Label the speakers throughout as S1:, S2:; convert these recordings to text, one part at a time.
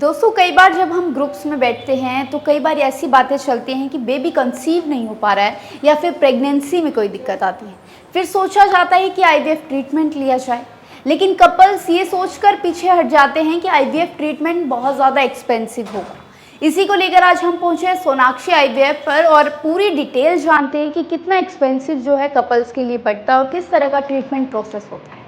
S1: दोस्तों कई बार जब हम ग्रुप्स में बैठते हैं तो कई बार ऐसी बातें चलती हैं कि बेबी कंसीव नहीं हो पा रहा है या फिर प्रेगनेंसी में कोई दिक्कत आती है। फिर सोचा जाता है कि आईवीएफ ट्रीटमेंट लिया जाए, लेकिन कपल्स ये सोचकर पीछे हट जाते हैं कि आईवीएफ ट्रीटमेंट बहुत ज़्यादा एक्सपेंसिव होगा। इसी को लेकर आज हम पहुंचे हैं सोनाक्षी आईवीएफ पर और पूरी डिटेल जानते हैं कि कितना एक्सपेंसिव जो है कपल्स के लिए पड़ता है और किस तरह का ट्रीटमेंट प्रोसेस होता है।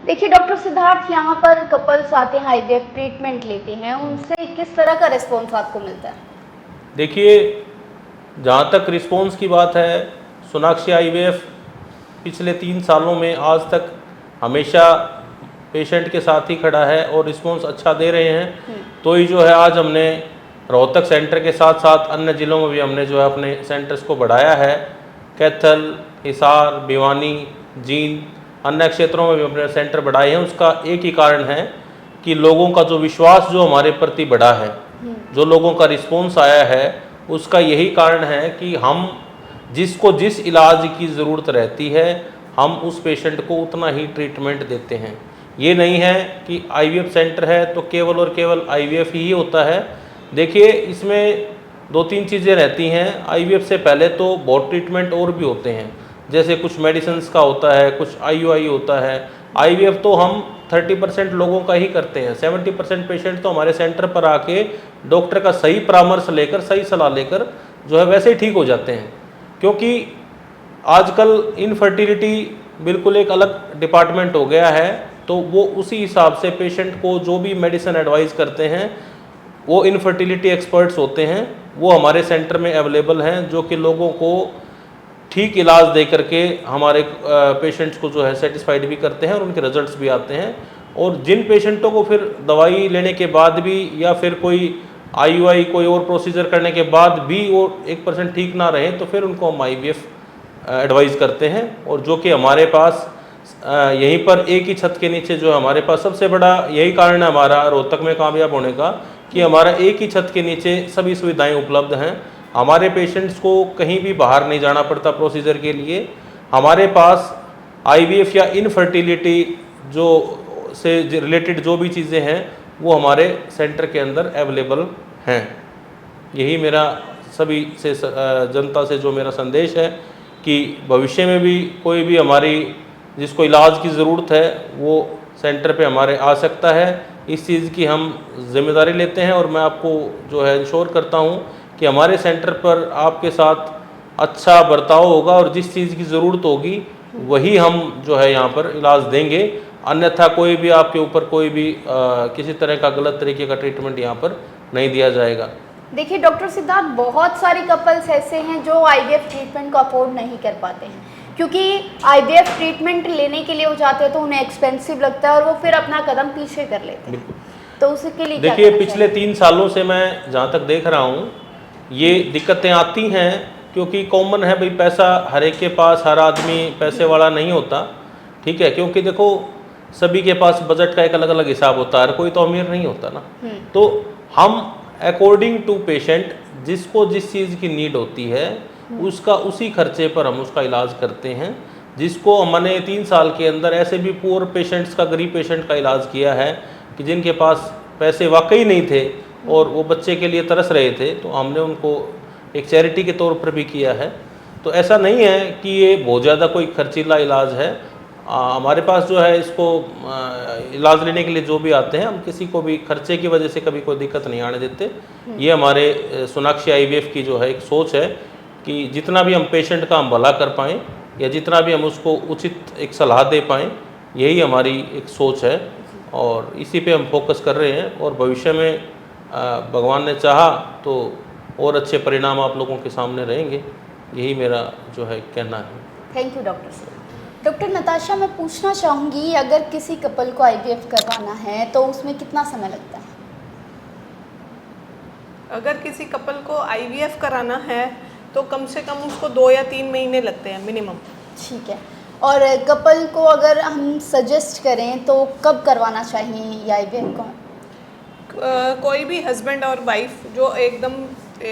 S1: देखिए डॉक्टर सिद्धार्थ, यहाँ पर कपल्स आते हैं, आईवीएफ ट्रीटमेंट लेते हैं, उनसे किस तरह का रिस्पॉन्स आपको मिलता है?
S2: देखिए, जहाँ तक रिस्पॉन्स की बात है, सोनाक्षी आईवीएफ पिछले 3 सालों में आज तक हमेशा पेशेंट के साथ ही खड़ा है और रिस्पॉन्स अच्छा दे रहे हैं। तो ही जो है आज हमने रोहतक सेंटर के साथ साथ अन्य ज़िलों में भी हमने जो है अपने सेंटर्स को बढ़ाया है। कैथल, हिसार, भिवानी, जींद, अन्य क्षेत्रों में भी अपने सेंटर बढ़ाए हैं। उसका एक ही कारण है कि लोगों का जो विश्वास जो हमारे प्रति बढ़ा है, जो लोगों का रिस्पॉन्स आया है, उसका यही कारण है कि हम जिसको जिस इलाज की ज़रूरत रहती है हम उस पेशेंट को उतना ही ट्रीटमेंट देते हैं। ये नहीं है कि आईवीएफ सेंटर है तो केवल और केवल आईवीएफ ही होता है। देखिए, इसमें 2-3 चीज़ें रहती हैं। आईवीएफ से पहले तो बहुत ट्रीटमेंट और भी होते हैं, जैसे कुछ मेडिसिन्स का होता है, कुछ आईयूआई होता है। आईवीएफ तो हम 30% लोगों का ही करते हैं। 70% पेशेंट तो हमारे सेंटर पर आके डॉक्टर का सही परामर्श लेकर, सही सलाह लेकर जो है वैसे ही ठीक हो जाते हैं। क्योंकि आजकल इनफर्टिलिटी बिल्कुल एक अलग डिपार्टमेंट हो गया है, तो वो उसी हिसाब से पेशेंट को जो भी मेडिसिन एडवाइस करते हैं वो इनफर्टिलिटी एक्सपर्ट्स होते हैं, वो हमारे सेंटर में अवेलेबल हैं, जो कि लोगों को ठीक इलाज दे करके हमारे पेशेंट्स को जो है सेटिस्फाइड भी करते हैं और उनके रिजल्ट्स भी आते हैं। और जिन पेशेंटों को फिर दवाई लेने के बाद भी या फिर कोई आईयूआई कोई और प्रोसीजर करने के बाद भी वो 1% ठीक ना रहे तो फिर उनको हम आईवीएफ एडवाइस करते हैं। और जो कि हमारे पास यहीं पर एक ही छत के नीचे जो हमारे पास सबसे बड़ा यही कारण है हमारा रोहतक में कामयाब होने का, कि हमारा एक ही छत के नीचे सभी सुविधाएं उपलब्ध हैं। हमारे पेशेंट्स को कहीं भी बाहर नहीं जाना पड़ता प्रोसीजर के लिए। हमारे पास आईवीएफ या इनफर्टिलिटी जो से रिलेटेड जो भी चीज़ें हैं वो हमारे सेंटर के अंदर अवेलेबल हैं। यही मेरा सभी से जनता से जो मेरा संदेश है कि भविष्य में भी कोई भी हमारी जिसको इलाज की ज़रूरत है वो सेंटर पे हमारे आ सकता है। इस चीज़ की हम जिम्मेदारी लेते हैं और मैं आपको जो है इंश्योर करता हूँ कि हमारे सेंटर पर आपके साथ अच्छा बर्ताव होगा और जिस चीज़ की ज़रूरत होगी वही हम जो है यहाँ पर इलाज देंगे। अन्यथा कोई भी आपके ऊपर कोई भी किसी तरह का गलत तरीके का ट्रीटमेंट यहाँ पर नहीं दिया जाएगा।
S1: देखिए डॉक्टर सिद्धार्थ, बहुत सारे कपल्स ऐसे हैं जो आईवीएफ ट्रीटमेंट को अफोर्ड नहीं कर पाते हैं, क्योंकि आईवीएफ ट्रीटमेंट लेने के लिए वो जाते हैं तो उन्हें एक्सपेंसिव लगता है और वो फिर अपना कदम पीछे कर लेते हैं। तो उसके लिए
S2: देखिए, पिछले 3 सालों से मैं जहाँ तक देख रहा हूँ ये दिक्कतें आती हैं, क्योंकि कॉमन है भाई, पैसा हर एक के पास, हर आदमी पैसे वाला नहीं होता, ठीक है। क्योंकि देखो सभी के पास बजट का एक अलग अलग हिसाब होता है, हर कोई तो अमीर नहीं होता ना। तो हम अकॉर्डिंग टू पेशेंट जिसको जिस चीज़ की नीड होती है उसका उसी खर्चे पर हम उसका इलाज करते हैं। जिसको हमने 3 साल के अंदर ऐसे भी पुअर पेशेंट्स का, गरीब पेशेंट का इलाज किया है कि जिनके पास पैसे वाकई नहीं थे और वो बच्चे के लिए तरस रहे थे, तो हमने उनको एक चैरिटी के तौर पर भी किया है। तो ऐसा नहीं है कि ये बहुत ज़्यादा कोई खर्चीला इलाज है। हमारे पास जो है इसको इलाज लेने के लिए जो भी आते हैं, हम किसी को भी खर्चे की वजह से कभी कोई दिक्कत नहीं आने देते। ये हमारे सोनाक्षी आईवीएफ की जो है एक सोच है कि जितना भी हम पेशेंट का हम भला कर पाएँ या जितना भी हम उसको उचित एक सलाह दे पाएँ, यही हमारी एक सोच है और इसी पे हम फोकस कर रहे हैं। और भविष्य में भगवान ने चाहा तो और अच्छे परिणाम आप लोगों के सामने रहेंगे, यही मेरा जो है कहना है।
S1: थैंक यू डॉक्टर साहब। डॉक्टर नताशा, मैं पूछना चाहूँगी, अगर किसी कपल को आईवीएफ करवाना है तो उसमें कितना समय लगता है?
S3: अगर किसी कपल को आईवीएफ कराना है तो कम से कम उसको 2 या 3 महीने लगते हैं मिनिमम।
S1: ठीक है। और कपल को अगर हम सजेस्ट करें तो कब करवाना चाहिए ये आईवीएफ को?
S3: कोई भी हस्बैंड और वाइफ जो एकदम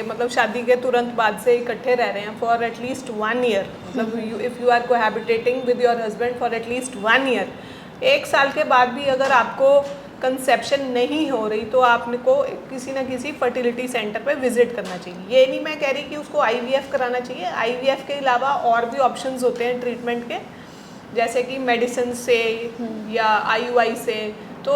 S3: मतलब शादी के तुरंत बाद से इकट्ठे रह रहे हैं फॉर एटलीस्ट 1 ईयर, मतलब if you are cohabiting with your husband for at least 1 year, 1 साल के बाद भी अगर आपको कंसेप्शन नहीं हो रही तो आपको किसी ना किसी फर्टिलिटी सेंटर पे विजिट करना चाहिए। ये नहीं मैं कह रही कि उसको आईवीएफ कराना चाहिए, आईवीएफ के अलावा और भी ऑप्शंस होते हैं ट्रीटमेंट के, जैसे कि मेडिसिन से या आईयूआई से, तो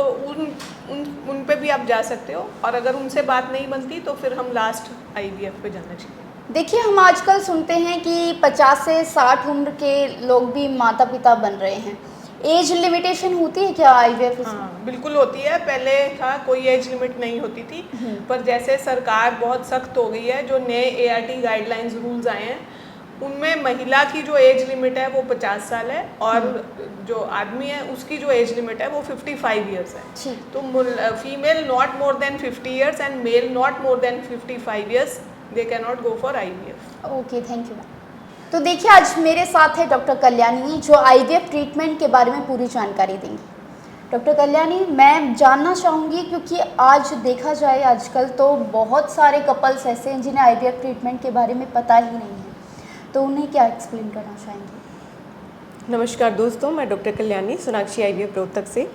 S3: उन पे भी आप जा सकते हो, और अगर उनसे बात नहीं बनती तो फिर हम लास्ट आईवीएफ पे जाना चाहिए।
S1: देखिए, हम आजकल सुनते हैं कि 50 से 60 उम्र के लोग भी माता पिता बन रहे हैं। एज लिमिटेशन होती है क्या आईवीएफ?
S3: हाँ, बिल्कुल होती है। पहले था कोई एज लिमिट नहीं होती थी, पर जैसे सरकार बहुत सख्त हो गई है, जो नए एआरटी गाइडलाइंस रूल्स आए हैं उनमें महिला की जो एज लिमिट है वो 50 साल है, और जो आदमी है उसकी जो एज लिमिट है वो 55 ईयर्स है। तो female not more than 50 years and male not more than 55 years, they can not go for IVF.
S1: Okay, thank you. तो देखिए, आज मेरे साथ है डॉक्टर कल्याणी, जो आईवीएफ ट्रीटमेंट के बारे में पूरी जानकारी देंगी। डॉक्टर कल्याणी, मैं जानना चाहूँगी, क्योंकि आज देखा जाए आजकल तो बहुत सारे कपल्स ऐसे हैं जिन्हें आईवीएफ ट्रीटमेंट के बारे में पता ही नहीं है, तो उन्हें क्या एक्सप्लेन करना चाहेंगे?
S4: नमस्कार दोस्तों, मैं डॉक्टर कल्याणी, सोनाक्षी आईवीएफ रोहतक से।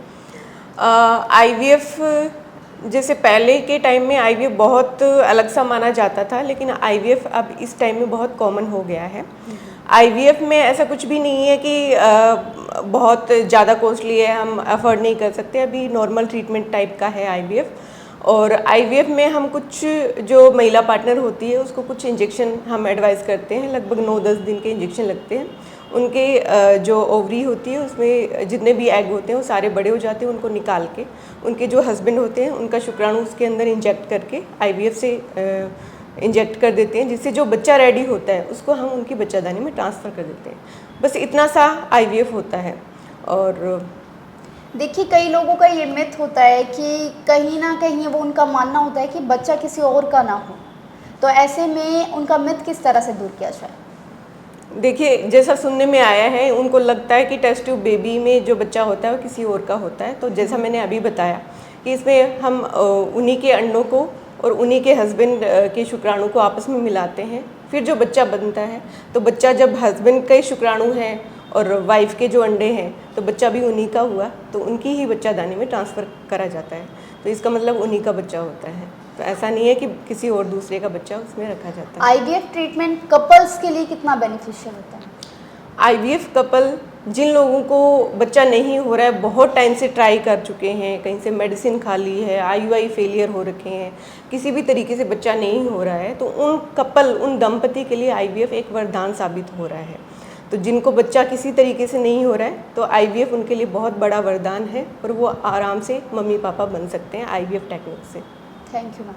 S4: आईवीएफ जैसे पहले के टाइम में आईवीएफ बहुत अलग सा माना जाता था, लेकिन आईवीएफ अब इस टाइम में बहुत कॉमन हो गया है। आईवीएफ में ऐसा कुछ भी नहीं है कि बहुत ज़्यादा कॉस्टली है, हम अफोर्ड नहीं कर सकते। अभी नॉर्मल ट्रीटमेंट टाइप का है आईवीएफ। और आईवीएफ में हम कुछ जो महिला पार्टनर होती है उसको कुछ इंजेक्शन हम एडवाइस करते हैं, लगभग 9-10 दिन के इंजेक्शन लगते हैं। उनके जो ओवरी होती है उसमें जितने भी एग होते हैं वो सारे बड़े हो जाते हैं, उनको निकाल के उनके जो हस्बैंड होते हैं उनका शुक्राणु उसके अंदर इंजेक्ट करके आईवीएफ से इंजेक्ट कर देते हैं, जिससे जो बच्चा रेडी होता है उसको हम उनकी बच्चादानी में ट्रांसफ़र कर देते हैं। बस इतना सा आईवीएफ होता है। और
S1: देखिए, कई लोगों का ये मिथ होता है कि कहीं ना कहीं वो उनका मानना होता है कि बच्चा किसी और का ना हो, तो ऐसे में उनका मिथ किस तरह से दूर किया जाए?
S4: देखिए, जैसा सुनने में आया है, उनको लगता है कि टेस्ट ट्यूब बेबी में जो बच्चा होता है वो किसी और का होता है। तो जैसा मैंने अभी बताया कि इसमें हम उन्हीं के अंडों को और उन्हीं के हस्बैंड के शुक्राणु को आपस में मिलाते हैं, फिर जो बच्चा बनता है, तो बच्चा जब हस्बैंड के शुक्राणु हैं और वाइफ के जो अंडे हैं तो बच्चा भी उन्हीं का हुआ, तो उनकी ही बच्चादानी में ट्रांसफ़र करा जाता है। तो इसका मतलब उन्हीं का बच्चा होता है। तो ऐसा नहीं है कि किसी और दूसरे का बच्चा उसमें रखा जाता है।
S1: आईवीएफ ट्रीटमेंट कपल्स के लिए कितना बेनिफिशियल होता है?
S4: आईवीएफ कपल जिन लोगों को बच्चा नहीं हो रहा है, बहुत टाइम से ट्राई कर चुके हैं, कहीं से मेडिसिन खा ली है, आईयूआई फेलियर हो रखे हैं, किसी भी तरीके से बच्चा नहीं हो रहा है, तो उन दंपति के लिए आईवीएफ एक वरदान साबित हो रहा है। तो जिनको बच्चा किसी तरीके से नहीं हो रहा है तो आईवीएफ उनके लिए बहुत बड़ा वरदान है, और वो आराम से मम्मी पापा बन सकते हैं आईवीएफ टेक्निक से।
S1: Thank you ma'am.